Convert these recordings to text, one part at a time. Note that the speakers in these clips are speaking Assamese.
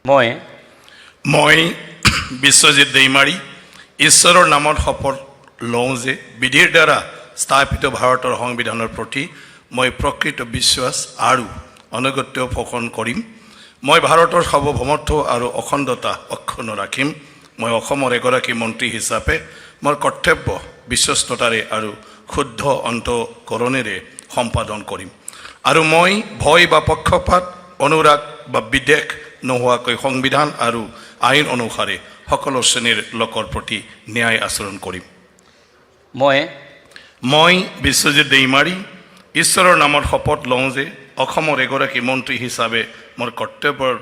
মই বিশ্বজিৎ দৈমাৰী ঈশ্বৰৰ নামত শপত লওঁ যে বিধিৰ দ্বাৰা স্থাপিত ভাৰতৰ সংবিধানৰ প্ৰতি মই প্ৰকৃত বিশ্বাস আৰু অনুগত্য পোষণ কৰিম। মই ভাৰতৰ সাৰ্বভৌমত্ব আৰু অখণ্ডতা অক্ষুণ্ণ ৰাখিম। মই অসমৰ এগৰাকী মন্ত্ৰী হিচাপে মোৰ কৰ্তব্য বিশ্বস্ততাৰে আৰু শুদ্ধ অন্তঃকৰণেৰে সম্পাদন কৰিম আৰু মই ভয় বা পক্ষপাত অনুৰাগ বা বিদ্বেষ নোহোৱাকৈ সংবিধান আৰু আইন অনুসাৰে সকলো শ্ৰেণীৰ লোকৰ প্ৰতি ন্যায় আচৰণ কৰিম। মই বিশ্বজিৎ দৈমাৰী ঈশ্বৰৰ নামত শপত লওঁ যে অসমৰ এগৰাকী মন্ত্ৰী হিচাপে মোৰ কৰ্তব্যৰ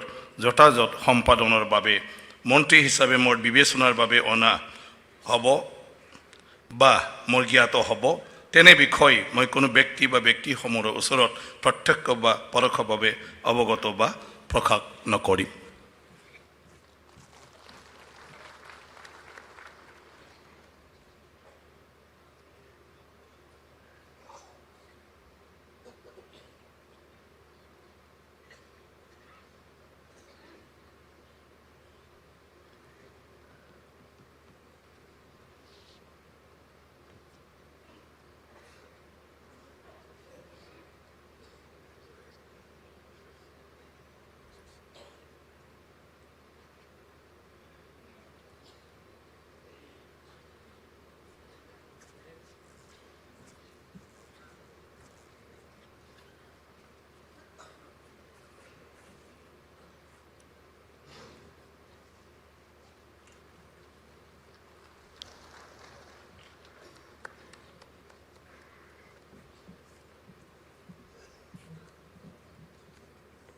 যথাযথ সম্পাদনৰ বাবে মন্ত্ৰী হিচাপে মোৰ বিবেচনাৰ বাবে অনা হ'ব বা মোৰ জ্ঞাত হ'ব তেনে বিষয় মই কোনো ব্যক্তি বা ব্যক্তিসমূহৰ ওচৰত প্ৰত্যক্ষ বা পৰোক্ষভাৱে অৱগত বা প্ৰকাশ নকৰিম।